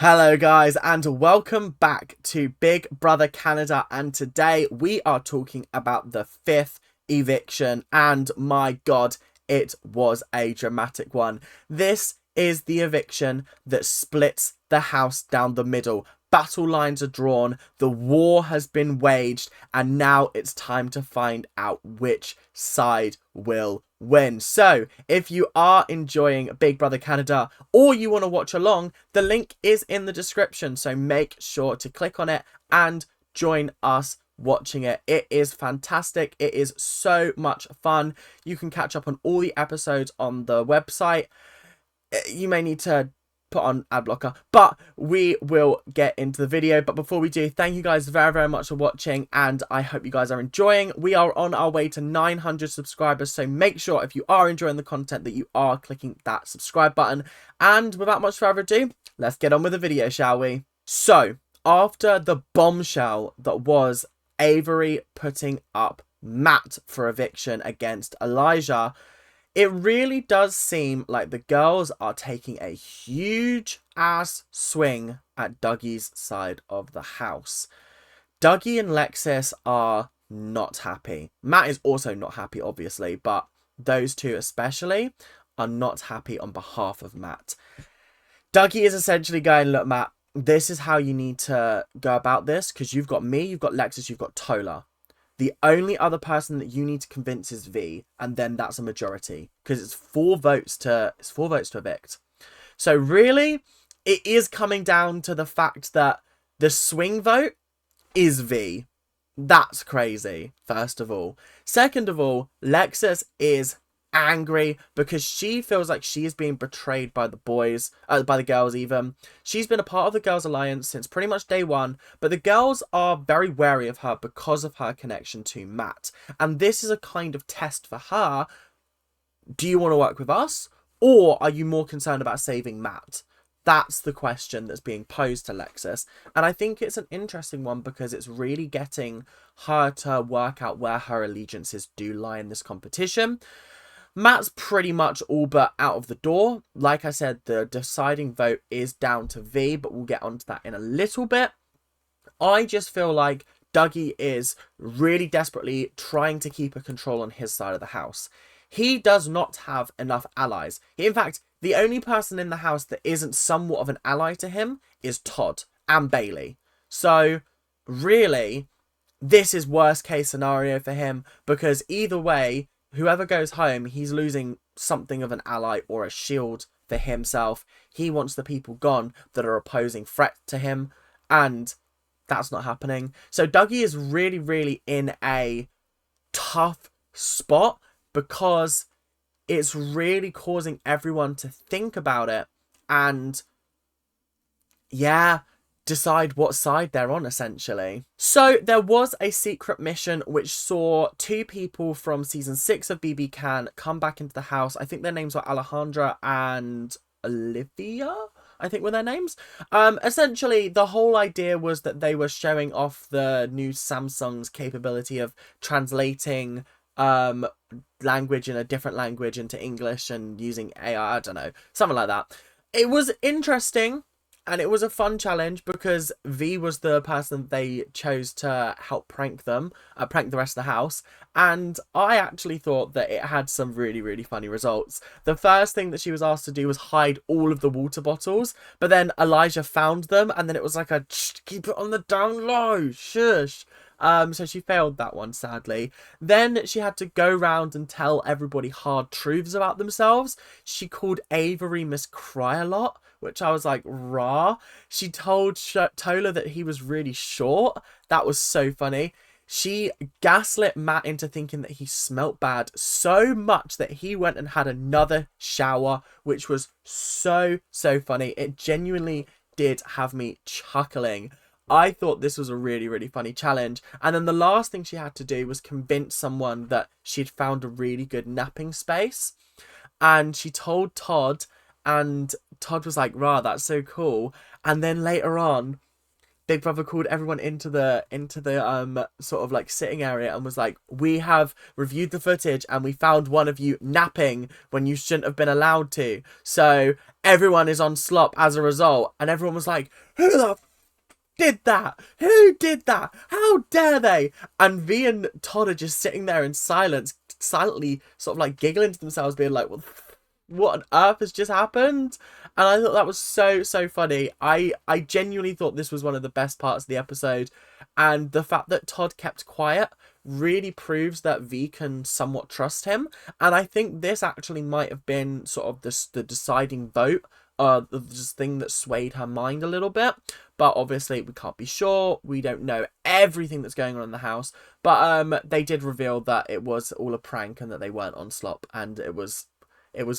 Hello guys and welcome back to Big Brother Canada, and today we are talking about the fifth eviction, and my god, it was a dramatic one. This is the eviction that splits the house down the middle. Battle lines are drawn, the war has been waged, and now it's time to find out which side will win. So, if you are enjoying Big Brother Canada or you want to watch along, the link is in the description, so make sure to click on it and join us watching it. It is fantastic. It is so much fun. You can catch up on all the episodes on the website. You may need to put on ad blocker, but we will get into the video. But before we do, thank you guys very much for watching, and I hope you guys are enjoying. We are on our way to 900 subscribers, so make sure if you are enjoying the content that you are clicking that subscribe button. And without much further ado, let's get on with the video, shall we? So after the bombshell that was Avery putting up Matt for eviction against Elijah, it really does seem like the girls are taking a huge ass swing at Dougie's side of the house. Dougie and Lexus are not happy. Matt is also not happy, obviously, but those two especially are not happy on behalf of Matt. Dougie is essentially going, look, Matt, this is how you need to go about this, because you've got me, you've got Lexus, you've got Tola. The only other person that you need to convince is V, and then that's a majority, because it's four votes to evict. So really, it is coming down to the fact that the swing vote is V. That's crazy, first of all. Second of all, Lexus is angry because she feels like she is being betrayed by the boys, by the girls even. She's been a part of the Girls Alliance since pretty much day one, but the girls are very wary of her because of her connection to Matt. And this is a kind of test for her. Do you want to work with us, or are you more concerned about saving Matt? That's the question that's being posed to Lexus. And I think it's an interesting one because it's really getting her to work out where her allegiances do lie in this competition. Matt's pretty much all but out of the door. Like I said, the deciding vote is down to V, but we'll get onto that in a little bit. I just feel like Dougie is really desperately trying to keep a control on his side of the house. He does not have enough allies. In fact, the only person in the house that isn't somewhat of an ally to him is Todd and Bailey. So, really, this is worst case scenario for him, because either way, whoever goes home, he's losing something of an ally or a shield for himself. He wants the people gone that are opposing threat to him, and that's not happening. So Dougie is really in a tough spot because it's really causing everyone to think about it and, yeah, decide what side they're on, essentially. So there was a secret mission which saw two people from season 6 of BB Can come back into the house. I think their names were Alejandra and Olivia, I think were their names. Essentially, the whole idea was that they were showing off the new Samsung's capability of translating language in a different language into English and using AI, I don't know, something like that. It was interesting. And it was a fun challenge because V was the person they chose to help prank them, prank the rest of the house. And I actually thought that it had some really funny results. The first thing that she was asked to do was hide all of the water bottles, but then Elijah found them, and then it was like a keep it on the down low, shush. So she failed that one, sadly. Then she had to go round and tell everybody hard truths about themselves. She called Avery Miss Cry-a-Lot, which I was like, rah. She told Tola that he was really short. That was so funny. She gaslit Matt into thinking that he smelt bad so much that he went and had another shower, which was so funny. It genuinely did have me chuckling. I thought this was a really funny challenge. And then the last thing she had to do was convince someone that she'd found a really good napping space. And she told Todd, and Todd was like, rah, that's so cool. And then later on, Big Brother called everyone into the sort of like sitting area and was like, we have reviewed the footage and we found one of you napping when you shouldn't have been allowed to. So everyone is on slop as a result. And everyone was like, who the did that? Who did that? How dare they? And V and Todd are just sitting there in silence, silently sort of like giggling to themselves, being like, what on earth has just happened? And I thought that was so funny. I genuinely thought this was one of the best parts of the episode, and the fact that Todd kept quiet really proves that V can somewhat trust him. And I think this actually might have been sort of the deciding vote, this thing that swayed her mind a little bit. But obviously we can't be sure. We don't know everything that's going on in the house. But they did reveal that it was all a prank and that they weren't on slop, and it was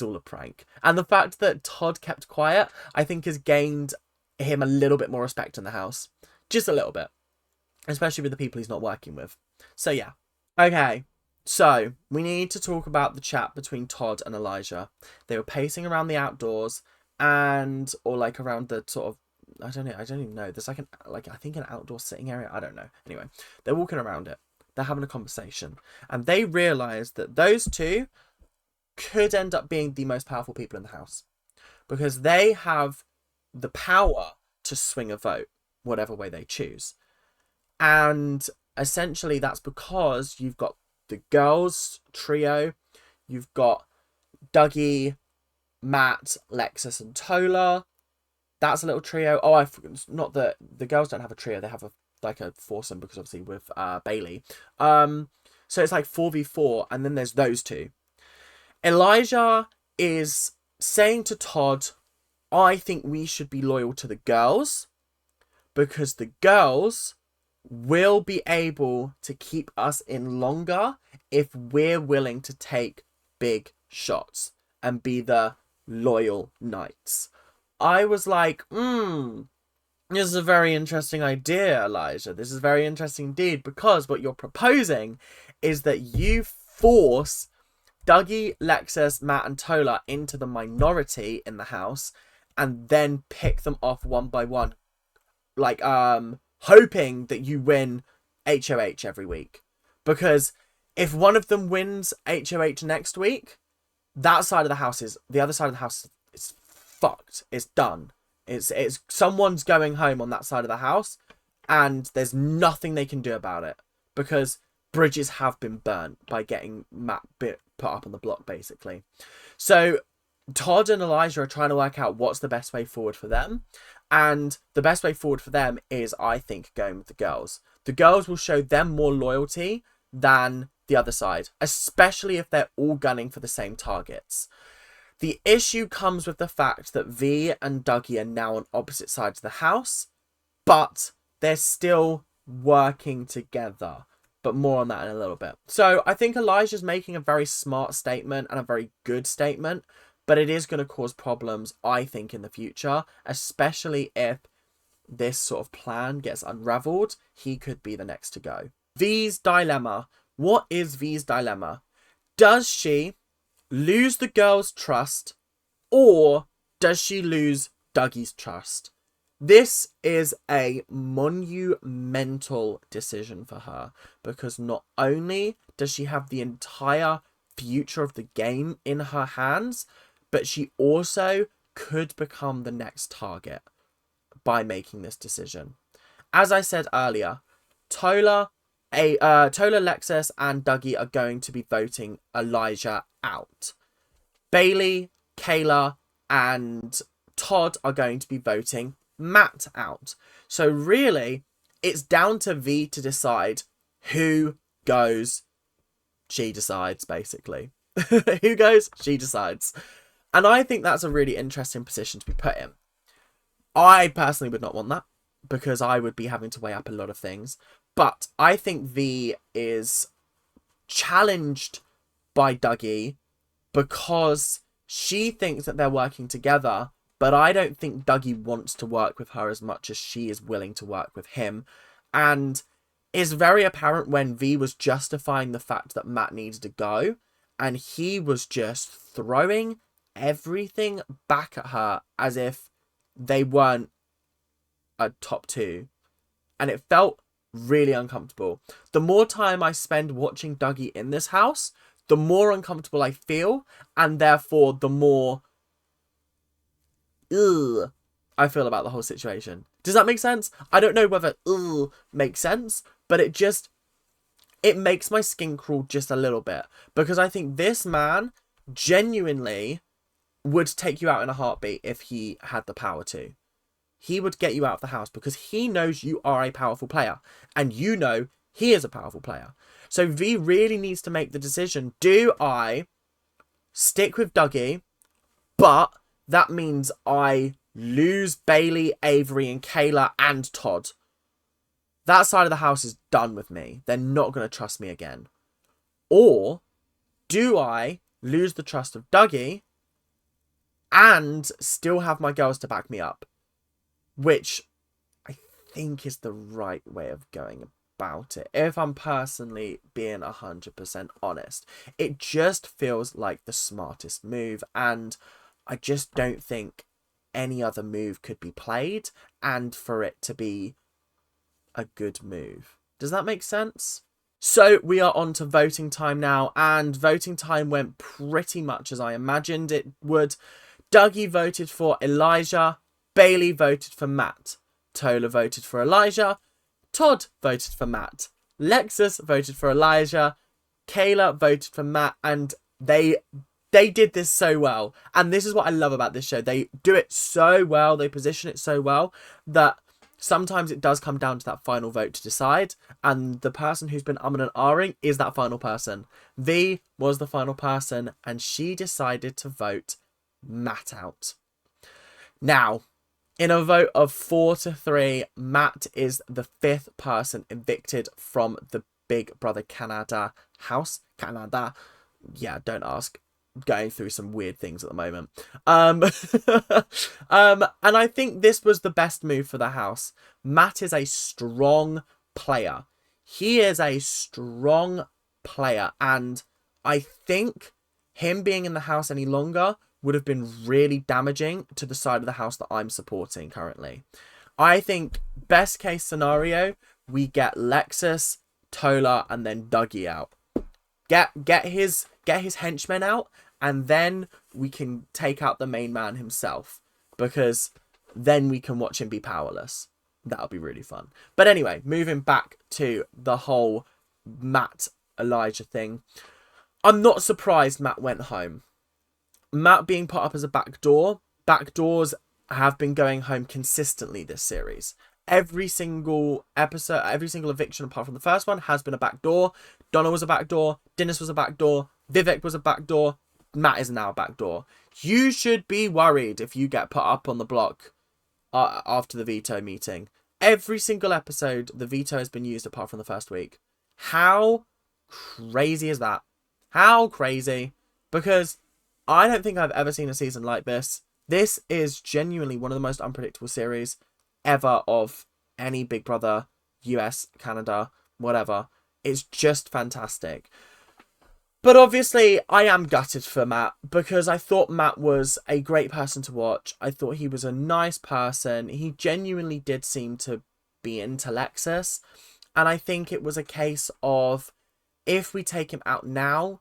all a prank. And the fact that Todd kept quiet, I think, has gained him a little bit more respect in the house. Just a little bit. Especially with the people he's not working with. So, yeah. Okay. So, we need to talk about the chat between Todd and Elijah. They were pacing around the outdoors or like around the sort of, I don't even know. There's I think an outdoor sitting area. I don't know. Anyway, they're walking around it. They're having a conversation. And they realised that those two could end up being the most powerful people in the house, because they have the power to swing a vote whatever way they choose. And essentially that's because you've got the girls trio, you've got Dougie, Matt, Lexus and Tola. That's a little trio. Oh, not that the girls don't have a trio, they have a foursome, because obviously with Bailey. So it's like 4v4, and then there's those two. Elijah is saying to Todd, I think we should be loyal to the girls, because the girls will be able to keep us in longer if we're willing to take big shots and be the loyal knights. I was like, this is a very interesting idea, Elijah. This is very interesting indeed, because what you're proposing is that you force Dougie, Lexus, Matt and Tola into the minority in the house, and then pick them off one by one, like hoping that you win HOH every week. Because if one of them wins HOH next week, the other side of the house is fucked. It's done. It's someone's going home on that side of the house, and there's nothing they can do about it, because bridges have been burnt by getting Matt put up on the block, basically. So Todd and Elijah are trying to work out what's the best way forward for them. And the best way forward for them is, I think, going with the girls. The girls will show them more loyalty than the other side, especially if they're all gunning for the same targets. The issue comes with the fact that V and Dougie are now on opposite sides of the house, but they're still working together. But more on that in a little bit. So I think Elijah's making a very smart statement and a very good statement, but it is going to cause problems, I think, in the future, especially if this sort of plan gets unraveled. He could be the next to go. V's dilemma. What is V's dilemma? Does she lose the girl's trust, or does she lose Dougie's trust? This is a monumental decision for her, because not only does she have the entire future of the game in her hands, but she also could become the next target by making this decision. As I said earlier, Tola, Lexus and Dougie are going to be voting Elijah out. Bailey, Kayla and Todd are going to be voting Matt out. So really, it's down to V to decide who goes. She decides, basically. Who goes, she decides. And I think that's a really interesting position to be put in. I personally would not want that, because I would be having to weigh up a lot of things. But I think V is challenged by Dougie because she thinks that they're working together, but I don't think Dougie wants to work with her as much as she is willing to work with him. And it's very apparent when V was justifying the fact that Matt needed to go, and he was just throwing everything back at her as if they weren't a top two. and it felt really uncomfortable. The more time I spend watching Dougie in this house, the more uncomfortable I feel, and therefore the more I feel about the whole situation. Does that make sense? I don't know whether makes sense, but it makes my skin crawl just a little bit, because I think this man genuinely would take you out in a heartbeat if he had the power to. He would get you out of the house because he knows you are a powerful player, and you know he is a powerful player. So V really needs to make the decision. Do I stick with Dougie, but that means I lose Bailey, Avery, and Kayla, and Todd? That side of the house is done with me. They're not going to trust me again. Or do I lose the trust of Dougie and still have my girls to back me up? Which I think is the right way of going about it, if I'm personally being 100% honest. It just feels like the smartest move, and I just don't think any other move could be played and for it to be a good move. Does that make sense? So we are on to voting time now, and voting time went pretty much as I imagined it would. Dougie voted for Elijah, Bailey voted for Matt, Tola voted for Elijah, Todd voted for Matt, Lexus voted for Elijah, Kayla voted for Matt, and they did this so well. And this is what I love about this show. They do it so well, they position it so well, that sometimes it does come down to that final vote to decide, and the person who's been umming and ahhing is that final person. V was the final person, and she decided to vote Matt out. Now, in a vote of 4-3, Matt is the 5th person evicted from the Big Brother Canada house. Canada. Yeah, don't ask. Going through some weird things at the moment. And I think this was the best move for the house. Matt is a strong player. He is a strong player, and I think him being in the house any longer would have been really damaging to the side of the house that I'm supporting currently. I think best case scenario, we get Lexus, Tola, and then Dougie out. Get his henchmen out, and then we can take out the main man himself, because then we can watch him be powerless. That'll be really fun. But anyway, moving back to the whole Matt Elijah thing. I'm not surprised Matt went home. Matt being put up as a backdoor. Backdoors have been going home consistently this series. Every single episode, every single eviction apart from the first one has been a backdoor. Donna was a backdoor. Dennis was a backdoor. Vivek was a backdoor. Matt is now a backdoor. You should be worried if you get put up on the block after the veto meeting. Every single episode, the veto has been used apart from the first week. How crazy is that? How crazy? Because I don't think I've ever seen a season like this. This is genuinely one of the most unpredictable series ever of any Big Brother, US, Canada, whatever. It's just fantastic. But obviously, I am gutted for Matt, because I thought Matt was a great person to watch. I thought he was a nice person. He genuinely did seem to be into Lexus. And I think it was a case of, if we take him out now,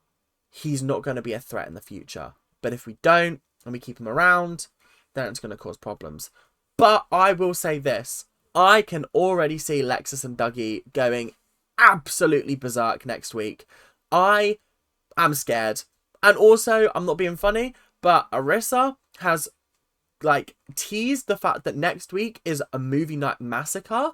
he's not going to be a threat in the future. But if we don't, and we keep him around, then it's going to cause problems. But I will say this. I can already see Lexus and Dougie going absolutely berserk next week. I am scared. And also, I'm not being funny, but Arissa has teased the fact that next week is a movie night massacre.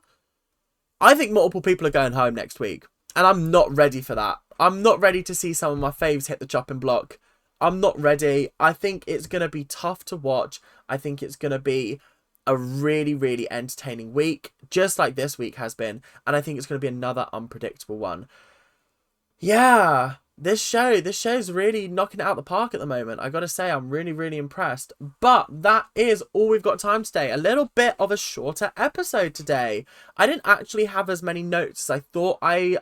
I think multiple people are going home next week, and I'm not ready for that. I'm not ready to see some of my faves hit the chopping block. I'm not ready. I think it's going to be tough to watch. I think it's going to be a really, really entertaining week, just like this week has been. And I think it's going to be another unpredictable one. Yeah, this show's really knocking it out the park at the moment. I got to say, I'm really, really impressed. But that is all we've got time today. A little bit of a shorter episode today. I didn't actually have as many notes as I thought I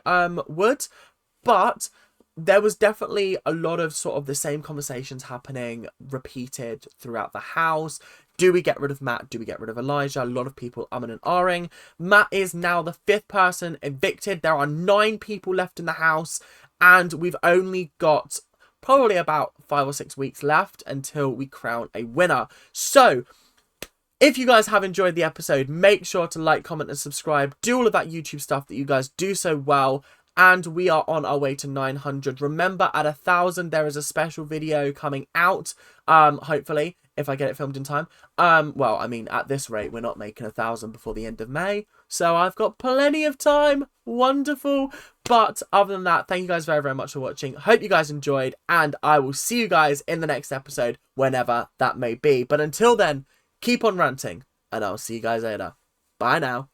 would, but there was definitely a lot of sort of the same conversations happening, repeated throughout the house. Do we get rid of Matt? Do we get rid of Elijah? A lot of people umming and ahhing. Matt is now the 5th person evicted. There are 9 people left in the house, and we've only got probably about 5 or 6 weeks left until we crown a winner. So if you guys have enjoyed the episode, make sure to like, comment, and subscribe. Do all of that YouTube stuff that you guys do so well. And we are on our way to 900. Remember, at 1,000, there is a special video coming out. Hopefully, if I get it filmed in time. Well, I mean, at this rate, we're not making 1,000 before the end of May. So I've got plenty of time. Wonderful. But other than that, thank you guys very, very much for watching. Hope you guys enjoyed. And I will see you guys in the next episode, whenever that may be. But until then, keep on ranting. And I'll see you guys later. Bye now.